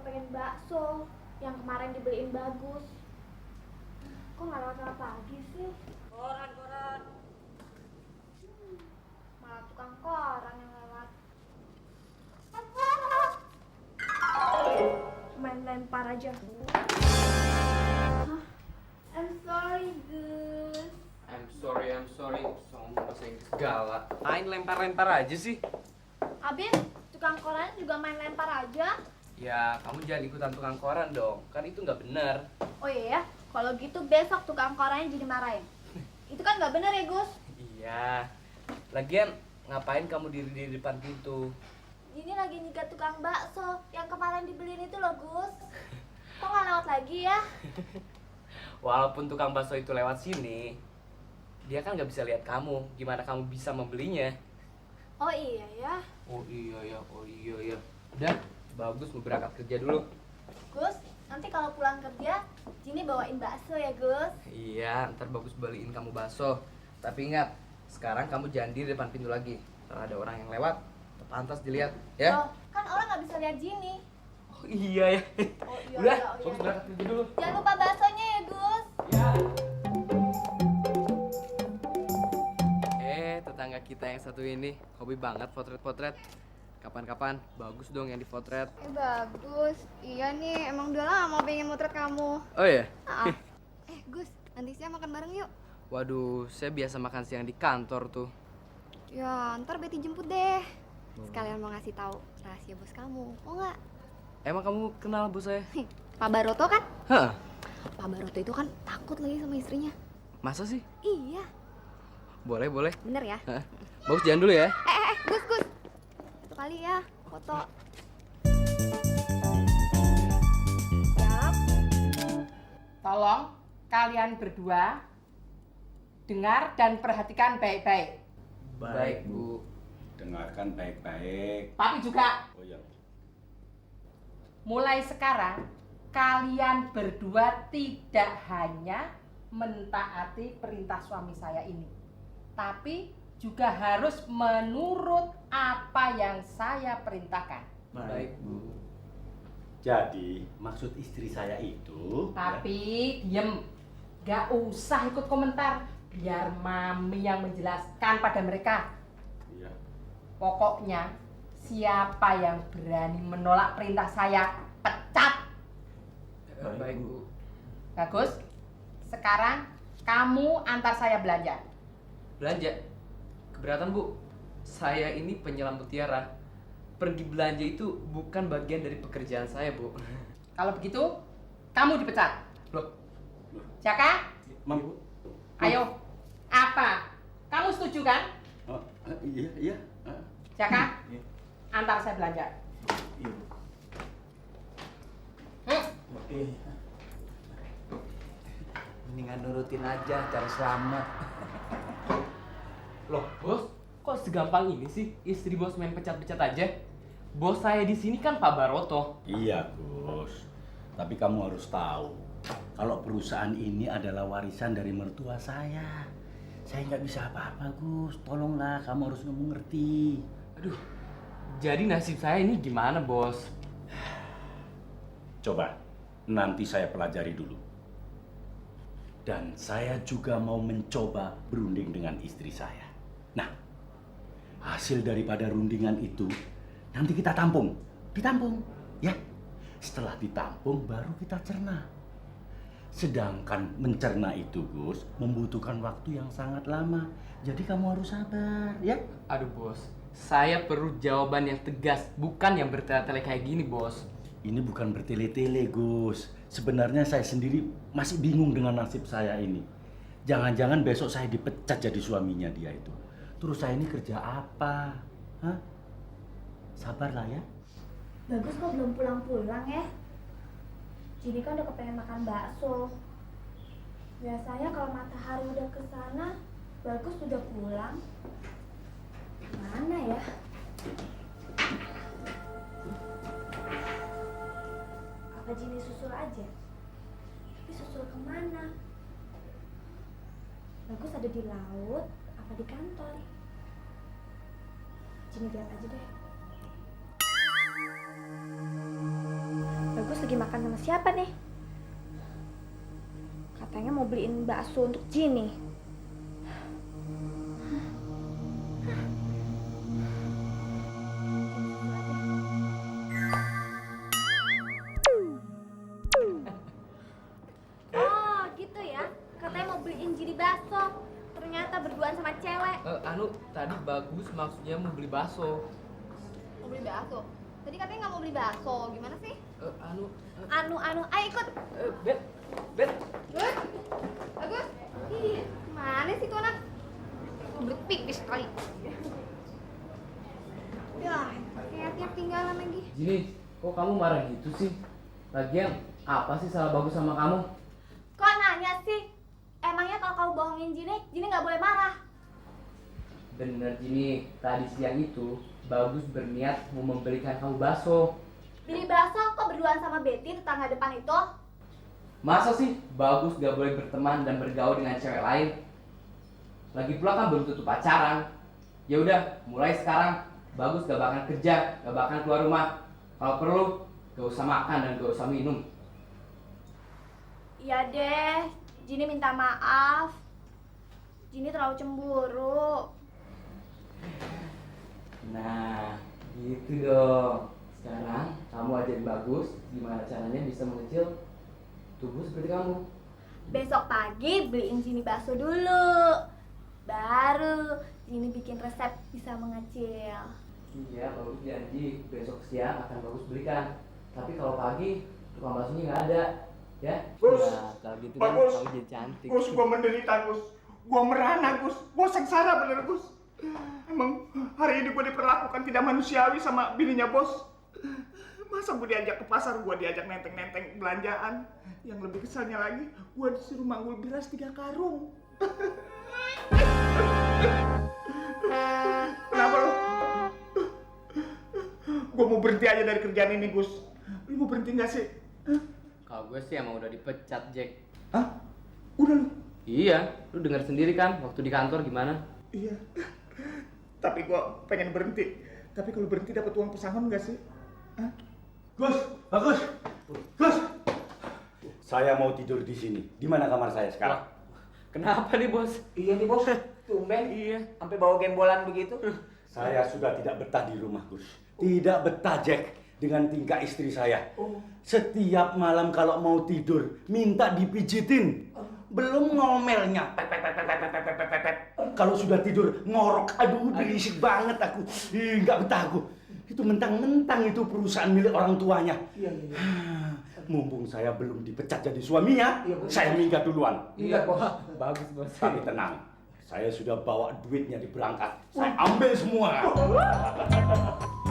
pengen bakso yang kemarin dibeliin Bagus. Kok nggak lewat pagi sih? Koran. Malah tukang koran yang lewat. Main lempar aja. Hah? I'm sorry, Gus. I'm sorry. Sama bahasa Inggris segala. Main lempar-lempar aja sih. Abis tukang koran juga main lempar aja. Ya, kamu jangan ikutan tukang koran dong. Kan itu nggak benar. Oh iya ya, kalau gitu besok tukang korannya jadi marahin. Itu kan nggak bener ya, Gus? Iya. Lagian, ngapain kamu diri di depan pintu? Ini lagi nyikat tukang bakso yang kemarin dibeliin itu loh, Gus. Kok nggak lewat lagi ya? Walaupun tukang bakso itu lewat sini, dia kan nggak bisa lihat kamu. Gimana kamu bisa membelinya? Oh iya ya. Oh iya ya. Udah, bagus mau berangkat kerja dulu. Gus, nanti kalau pulang kerja, Jini bawain bakso ya, Gus. Iya, ntar bagus beliin kamu bakso. Tapi ingat, sekarang kamu jangan di depan pintu lagi. Ntar ada orang yang lewat, pantas dilihat, ya? Oh, kan orang nggak bisa lihat Jini. Oh iya ya. Oh iya. Udah, iya, bagus iya. berangkat kerja dulu. Jangan lupa baksonya ya, Gus. Ya. Tetangga kita yang satu ini hobi banget potret-potret. Kapan-kapan bagus dong yang dipotret. Bagus. Iya nih, emang udah lama pengen motret kamu. Oh ya? Gus, nanti siang makan bareng yuk. Waduh, saya biasa makan siang di kantor tuh. Ya, ntar Betty jemput deh. Sekalian mau ngasih tahu rahasia bos kamu. Mau nggak? Emang kamu kenal bos saya? Pak Baroto kan? Hah? Pak Baroto itu kan takut lagi sama istrinya. Masa sih? Iya. Boleh. Bener ya? Hah? Bagus jalan dulu ya. Gus. Satu kali ya, foto. Siap. Tolong kalian berdua dengar dan perhatikan baik-baik. Baik, Bu. Dengarkan baik-baik. Papi juga. Oh ya. Mulai sekarang kalian berdua tidak hanya mentaati perintah suami saya ini, tapi juga harus menurut apa yang saya perintahkan. Baik, Bu. Jadi maksud istri saya itu. Tapi diem, gak usah ikut komentar, biar mami yang menjelaskan pada mereka. Iya. Pokoknya siapa yang berani menolak perintah saya, pecat. Baik, Bu. Bagus. Sekarang kamu antar saya belanja. Belanja? Keberatan, Bu? Saya ini penyelam mutiara. Pergi belanja itu bukan bagian dari pekerjaan saya, Bu. Kalau begitu, kamu dipecat. Loh, Jaka, Mam. ayo. Apa? Kamu setuju kan? Oh, iya. Jaka, Iya. antar saya belanja. Iya. Hmm. Mendingan nurutin aja cari selamat. Loh, Bos, kok segampang ini sih istri Bos main pecat-pecat aja? Bos saya di sini kan Pak Baroto. Iya, Gus. Tapi kamu harus tahu, kalau perusahaan ini adalah warisan dari mertua saya. Saya nggak bisa apa-apa, Gus. Tolonglah, kamu harus mengerti. Aduh, jadi nasib saya ini gimana, Bos? Coba, nanti saya pelajari dulu. Dan saya juga mau mencoba berunding dengan istri saya. Nah, hasil daripada rundingan itu nanti kita tampung. Ditampung, ya. Setelah ditampung baru kita cerna. Sedangkan mencerna itu, Gus, membutuhkan waktu yang sangat lama. Jadi kamu harus sabar, ya. Aduh, Bos. Saya perlu jawaban yang tegas, bukan yang bertele-tele kayak gini, Bos. Ini bukan bertele-tele, Gus. Sebenarnya saya sendiri masih bingung dengan nasib saya ini. Jangan-jangan besok saya dipecat jadi suaminya dia itu. Terus saya ini kerja apa? Hah? Sabarlah ya. Bagus kok belum pulang-pulang ya. Jini kan udah kepengen makan bakso. Biasanya kalau matahari udah ke sana, Bagus udah pulang. Mana ya? Apa Jini susul aja? Tapi susul kemana? Bagus ada di laut, apa di kantor? Jini lihat aja deh. pergi makan sama siapa nih? Katanya mau beliin bakso untuk Ginny. Oh, gitu ya. Katanya mau beliin Ginny bakso. Ternyata berduaan sama cewek. Tadi Bagus maksudnya mau beli bakso. Mau beli bakso? Tadi katanya nggak mau beli bakso, gimana sih? Ayo ikut. Bet, Bet. Gus? Bagus? Ih, mana sih tuh anak? Belut pipis kali. Ya, kayak tiap tinggalan lagi. Gini, kok kamu marah gitu sih? Lagian, apa sih salah Bagus sama kamu? Kok nanya sih? Emangnya kalau kamu bohongin Ginny nggak boleh marah? Bener Gini, tadi siang itu Bagus berniat mau memberikan kamu bakso. Beli bakso kok berduaan sama Betty tetangga depan itu? Masa sih Bagus gak boleh berteman dan bergaul dengan cewek lain? Lagi pula kan belum tentu pacaran. Ya udah, mulai sekarang Bagus gak bakal kerja, gak bakal keluar rumah. Kalau perlu, gak usah makan dan gak usah minum. Iya deh, Ginny minta maaf. Ginny terlalu cemburu. Nah, gitu dong. Sekarang kamu ajarin Bagus gimana caranya bisa mengecil tubuh seperti kamu. Besok pagi beliin Ginny bakso dulu. Baru Ginny bikin resep bisa mengecil. Iya, Bagus janji besok siang akan Bagus belikan. Tapi kalau pagi tukang baksonya nggak ada, ya? Gus, Nah, kalau gitu kan Gus, kamu jadi cantik. Gus, gua menderita, Gus. Gua merana, Gus. Gua sengsara bener, Gus. Emang hari ini gua diperlakukan tidak manusiawi sama bininya bos. Masa gua diajak ke pasar, gua diajak nenteng-nenteng belanjaan. Yang lebih kesalnya lagi, gua disuruh manggul beras 3 karung. Kenapa lu? Gua mau berhenti aja dari kerjaan ini, Gus. Lu mau berhenti nggak sih? Kalau gue sih emang udah dipecat, Jack. Hah? Udah lu? Iya, lu dengar sendiri kan waktu di kantor gimana? Iya. Tapi gua pengen berhenti. Tapi kalau berhenti dapat uang pesangon nggak sih? Hah? Gus, Bagus, Gus. Saya mau tidur di sini. Di mana kamar saya sekarang? Kenapa nih, Bos? Iya nih bos, tumben. Iya. Sampai bawa gembolan begitu. Saya sudah tidak betah di rumah, Gus. Tidak betah, Jack, dengan tingkah istri saya. Setiap malam kalau mau tidur, minta dipijitin. Belum ngomelnya. Pet, pet, pet, pet, pet, pet, pet, pet, pet. Kalau sudah tidur, ngorok. Aduh, berisik banget aku. Nggak betah aku. Itu mentang-mentang itu perusahaan milik orang tuanya. Iya, iya. Mumpung saya belum dipecat jadi suaminya, saya minggat duluan. Iya bos. Bagus, Bos. Tapi tenang, saya sudah bawa duitnya di berangkat. Saya ambil semua.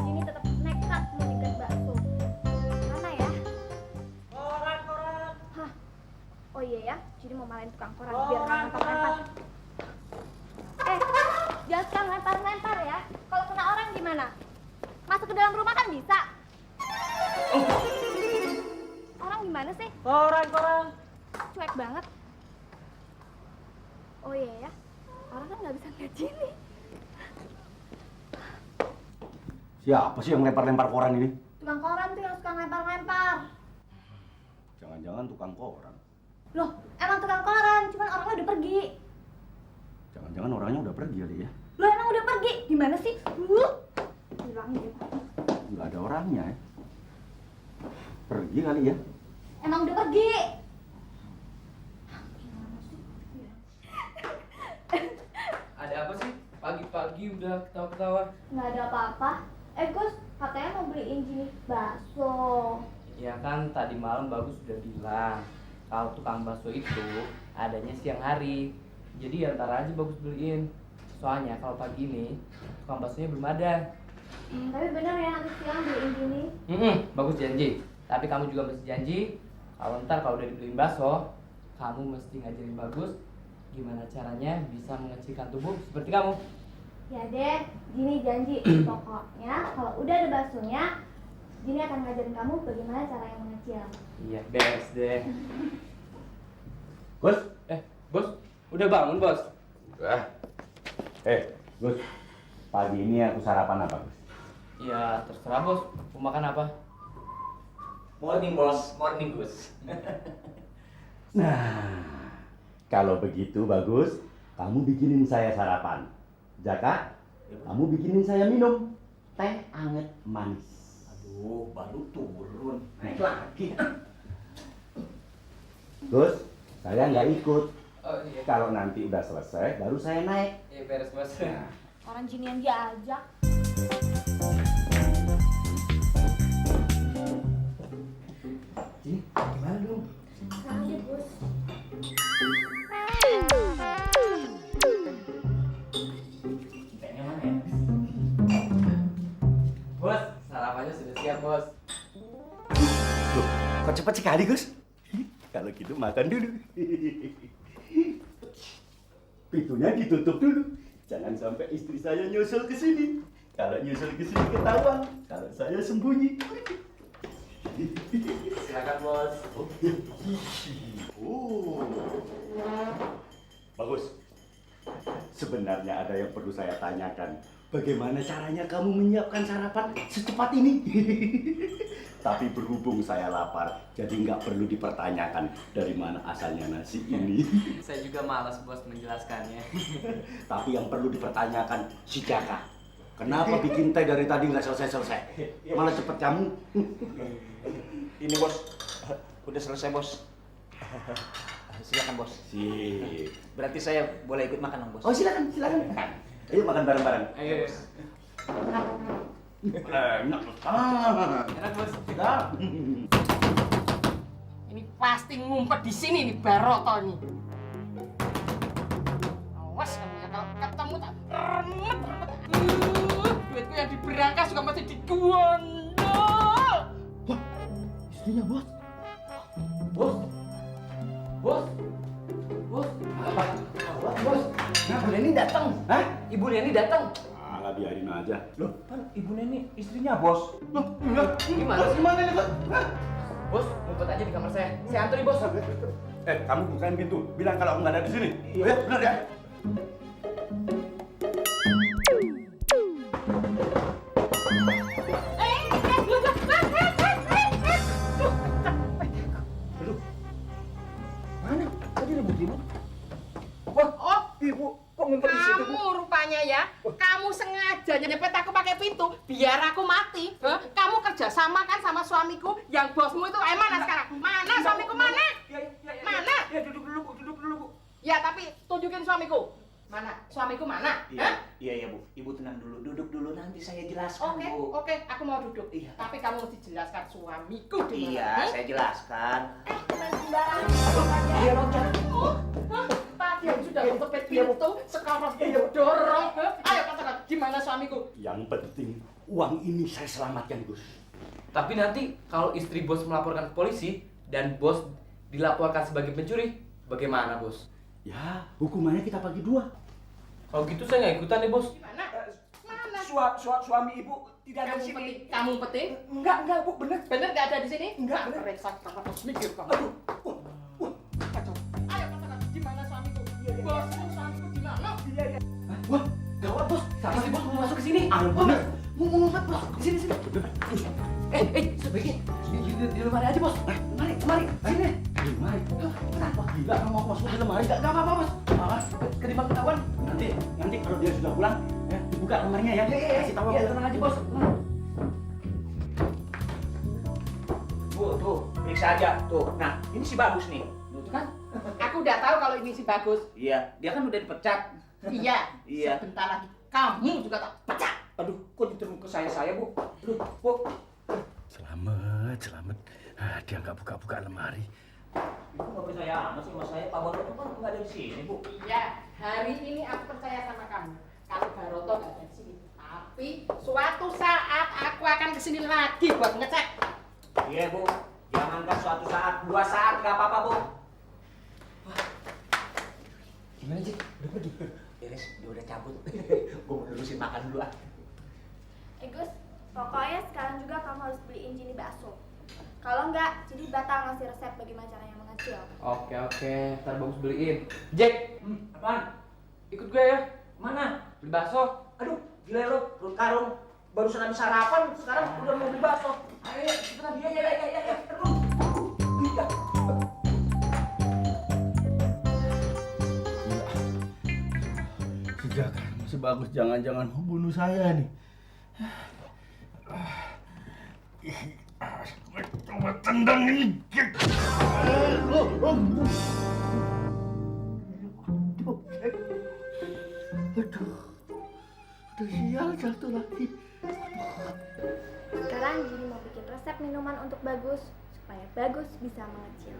Ginny tetap nekat mau nyegat bakso. Mana ya? Koran. Hah? Oh iya ya, Ginny mau marahin tukang koran biar nggak lempar-lempar. Jangan suka lempar-lempar ya. Kalau kena orang gimana? Masuk ke dalam rumah kan bisa. Orang gimana sih? Koran. Cuek banget. Oh iya ya, orang kan nggak bisa ngeliat Ginny. Siapa sih yang lempar-lempar koran ini? Tukang koran tuh yang suka lempar-lempar. Jangan-jangan tukang koran. Loh, emang tukang koran, cuman orangnya udah pergi. Jangan-jangan orangnya udah pergi kali ya? Loh, emang udah pergi? Gimana sih? Hilang gitu. Nggak ada orangnya ya? Pergi kali ya? Emang udah pergi. Ada apa sih? Pagi-pagi udah ketawa-ketawa. Nggak ada apa-apa. Gus, katanya mau beliin Ginny bakso. Ya kan tadi malam Bagus udah bilang kalau tukang bakso itu adanya siang hari. Jadi ya ntar aja Bagus beliin. Soalnya kalau pagi ini tukang baksonya belum ada. Tapi bener ya nanti siang beliin Ginny. Bagus janji. Tapi kamu juga mesti janji kalau ntar kalau udah dibeliin bakso, kamu mesti ngajarin Bagus gimana caranya bisa mengecilkan tubuh seperti kamu. Ya deh, Ginny janji. Pokoknya kalau udah ada baksonya, Ginny akan ngajarin kamu bagaimana cara yang mengecil. Iya, beres deh. Gus? Bos, udah bangun, Bos? Gus. Pagi ini aku sarapan apa, Gus? Ya, terserah, Bos. Mau makan apa? Morning bos, morning Gus. Nah, kalau begitu bagus, kamu bikinin saya sarapan. Jaka, kamu bikinin saya minum teh anget manis. Aduh, baru turun. Naik lagi. Gus, saya nggak ikut. Oh iya. Kalau nanti udah selesai, baru saya naik. Iya beres bos. Nah, Orang jinian dia ajak. Ini gimana dong? Sekarang deh, Bos. Kayaknya mana ya? Bos, sarapannya sudah siap bos. loh, kok cepat sekali Gus? Kalau gitu makan dulu. Pintunya ditutup dulu. Jangan sampai istri saya nyusul ke sini. Kalau nyusul ke sini ketahuan. Kalau saya sembunyi. Silakan bos. Oh. Bagus. Sebenarnya ada yang perlu saya tanyakan. Bagaimana caranya kamu menyiapkan sarapan secepat ini? Tapi berhubung saya lapar, jadi nggak perlu dipertanyakan dari mana asalnya nasi ini. Saya juga malas bos menjelaskannya. Tapi yang perlu dipertanyakan si Jaka. Kenapa bikin teh dari tadi nggak selesai-selesai? Malah cepet kamu. Ini bos, udah selesai bos. Silakan bos. Sip. Berarti saya boleh ikut makan dong bos. Oh silakan, silakan. Ayo makan bareng-bareng. Ayo. Enak. Enak bos. Kita. Ini pasti ngumpet di sini nih Baroto nih. Awas kamu ya kalau ketemu tak remet. Duitku yang di berangkas juga masih digondol. Wah, istrinya bos. Bos. Bos. Bos. Apa? Bos. Nah, Bu Neni datang. Hah? Ibu Neni datang. Alah biarin aja. Loh, Kan ibu Neni istrinya bos. Gimana sih? gimana nih bos? Bos, ngumpet aja di kamar saya. Saya antri bos. Kamu bukain pintu. Bilang kalau aku nggak ada di sini. Iya, benar ya? Aduh. Mana? Tadi ribut-ribut. Wah, oh, Ibu, kok ngumpet di situ? kamu rupanya ya. Kamu sengaja nyepet aku pakai pintu biar aku mati. Hah? Kamu kerja sama kan sama suamiku yang bosmu itu. Mana sekarang? Mana suamiku mana? Mana? Ya duduk dulu bu, duduk dulu bu. Ya tapi tunjukin suamiku. Mana? Suamiku mana? Hah? Iya bu. Ibu tenang dulu, duduk dulu nanti saya jelaskan Oke, bu. oke, aku mau duduk. Iya. Tapi kamu mesti jelaskan suamiku di mana. Iya, Hah? saya jelaskan. Main sembarangan. Iya loncat. Hah? Tadi yang sudah menutup pintu, sekarang dorong. Hah? Ayo katakan, di mana suamiku? Yang penting uang ini saya selamatkan, Gus. Tapi nanti kalau istri bos melaporkan ke polisi dan bos dilaporkan sebagai pencuri, bagaimana bos? Ya, hukumannya kita bagi dua. Kalau gitu saya nggak ikutan nih bos. Di mana? Mana? Suami ibu tidak ada Kamu di sini. petik? Kamu petik? Enggak bu, bener. Bener nggak ada di sini? Enggak, bener. Reksa, kamu harus mikir kamu. Aduh, Kacau. Ayo katakan, di mana suamiku? Bosmu, suamiku di mana? iya. Wah, gawat bos. Sama si bos mau masuk ke sini. Ayo, bener. Mau ngumpet bos. Sini sini. Sebaiknya di lemari aja bos. Mari. Sini. Mari. Kenapa gila kamu mau masuk ke lemari? Gak apa-apa, Bos. Ketimbang ketahuan. Nanti kalau dia sudah pulang, ya, dibuka lemarinya ya. Kasih tahu aku. Tenang aja bos. Bu, tuh, periksa aja. Tuh, nah ini si bagus nih. Itu kan? Aku udah tahu kalau ini si bagus. Iya, dia kan udah dipecat. Iya. Iya. Sebentar lagi kamu juga tak pecah. Aduh, kok diterima ke saya bu? Aduh, bu. Selamat. Ah, dia nggak buka-buka lemari. Ibu nggak percaya amat sih sama saya. Pak Baroto kan nggak ada di sini bu. Iya. Hari ini aku percaya sama kamu. Kalau Baroto nggak ada di sini. Tapi suatu saat aku akan kesini lagi buat ngecek. Iya bu. Jangankan suatu saat, 2 saat nggak apa-apa bu. Gimana Cik? Udah pergi? Iris, dia udah cabut. Gue mau nerusin makan dulu ah. Gus, pokoknya sekarang juga kamu harus beliin Cini bakso. Kalau enggak, Cini batal ngasih resep bagaimana caranya mengecil. Oke. Ntar bagus beliin. Jack, Apaan? ikut gue ya. Mana? Beli bakso. Aduh, gila lo, perut karung. Barusan habis sarapan, sekarang udah mau beli bakso. Ayo, cepetan. Iya. Bagus jangan-jangan mau bunuh saya nih. Coba tendang ini. Aduh, udah sial jatuh lagi. Sekarang Jini mau bikin resep minuman untuk Bagus supaya Bagus bisa mengecil.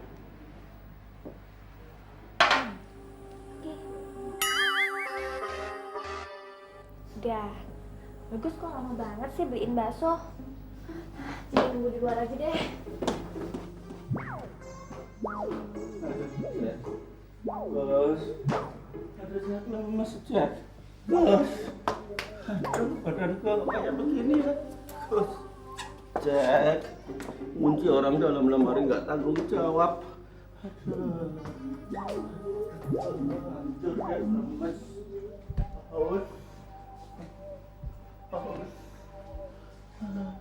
Oke. Udah. Bagus kok lama banget sih beliin bakso. Jadi tunggu di luar aja deh. Bos, ada siapa yang masuk chat? Bos, aduh badanku kok kayak begini ya. Bos, cek, kunci orang dalam lemari nggak tanggung jawab. Aduh, hancur ya lemes. Bos, bos. Apa ini? Nah,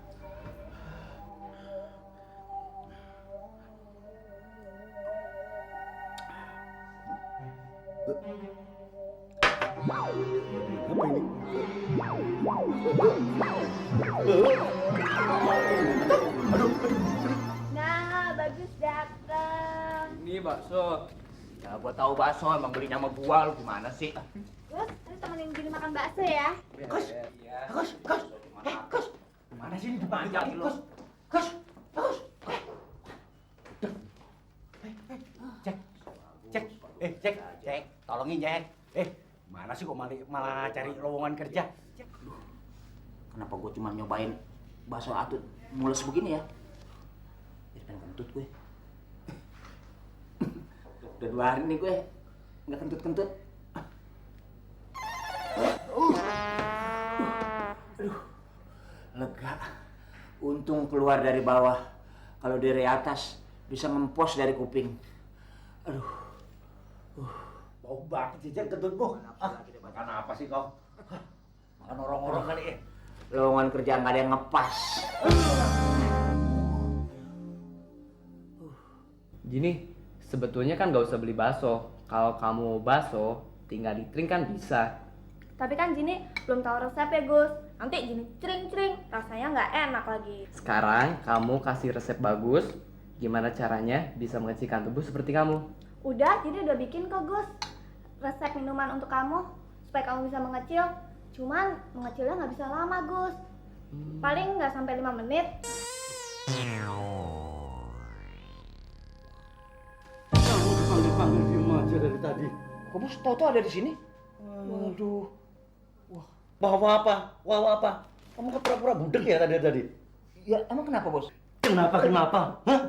Bagus datang. Ini bakso. Ya gua tahu bakso emang belinya sama gua, lu gimana sih? Gus, terus temenin Jini makan bakso ya. Gus, Gus, Gus, Gus, gimana sih ini dipanggil lagi, Gus? Gus, Gus. Cek, tolongin Cek. Mana sih kok malah cari lowongan kerja? Kenapa gua cuma nyobain bakso atut mules begini ya? Jadi pengen kentut gue. Udah 2 hari nih gue nggak kentut-kentut. Aduh, lega. Untung keluar dari bawah. Kalau dari atas bisa ngempos dari kuping. Aduh. Bau banget sih Cek kentutmu. Makan apa sih kau? Makan orang-orang kali ya? Lowongan kerja nggak ada yang ngepas. Gini, sebetulnya kan gak usah beli bakso. Kalau kamu bakso, tinggal ditring kan bisa. Tapi kan Jini belum tahu resep ya Gus. Nanti Jini cering-cering, rasanya nggak enak lagi. Sekarang kamu kasih resep Bagus, gimana caranya bisa mengecilkan tubuh seperti kamu. Udah, Jini udah bikin kok Gus. Resep minuman untuk kamu, supaya kamu bisa mengecil. Cuman mengecilnya nggak bisa lama Gus. Paling nggak sampai 5 menit. Kamu dipanggil-panggil diem aja dari tadi. Kok bos tau ada di sini? Waduh. Wah, Wah apa? Kamu kan pura-pura budek ya tadi? Ya emang kenapa bos? Kenapa? Hah?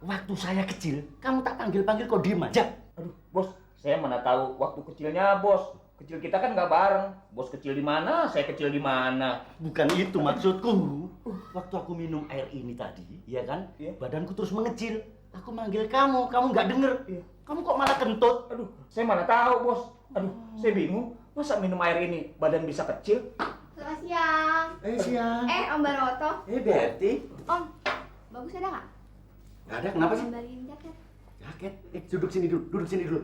Waktu saya kecil, kamu tak panggil-panggil kok diem aja? Aduh bos, saya mana tahu waktu kecilnya bos. Kecil kita kan nggak bareng. Bos kecil di mana, saya kecil di mana. Bukan itu maksudku. Waktu aku minum air ini tadi, ya kan? Iya. Badanku terus mengecil. Aku manggil kamu nggak denger. Iya. Kamu kok malah kentut? Aduh, saya mana tahu bos. Aduh, saya bingung. Masa minum air ini badan bisa kecil? Selamat siang. Siang. Om Baroto. Betty. Om, Bagus ada nggak? Nggak ada, kenapa sih? Gambarin jaket. Jaket. Duduk sini dulu.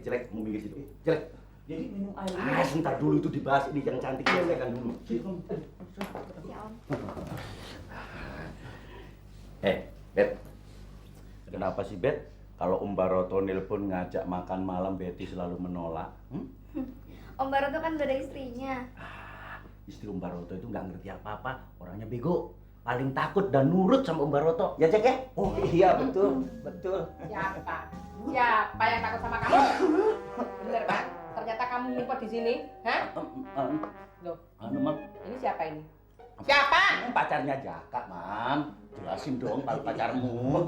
Jelek, mau minggir situ. Jelek. Jadi minum air ini. Sebentar dulu itu dibahas ini yang cantik jelek kan dulu. Ya Om. Bet. Kenapa sih Bet? Kalau Om Baroto nelpon ngajak makan malam, Betty selalu menolak. Om Baroto kan udah ada istrinya. Istri Om Baroto itu nggak ngerti apa-apa, orangnya bego. Paling takut dan nurut sama Om Baroto. Ya Cek ya? Oh iya betul. Siapa yang takut sama kamu? Bener kan? Ternyata kamu ngumpet di sini, hah? Loh, Mam. ini siapa ini? Siapa? Pacarnya Jaka, Mam. Jelasin dong kalau pacarmu.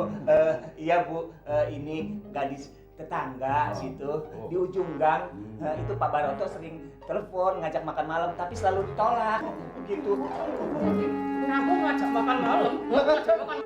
Iya Bu, ini gadis tetangga situ di ujung gang. Itu Pak Baroto sering telepon ngajak makan malam tapi selalu ditolak. Begitu. Kamu ngajak makan malam? Ngajak makan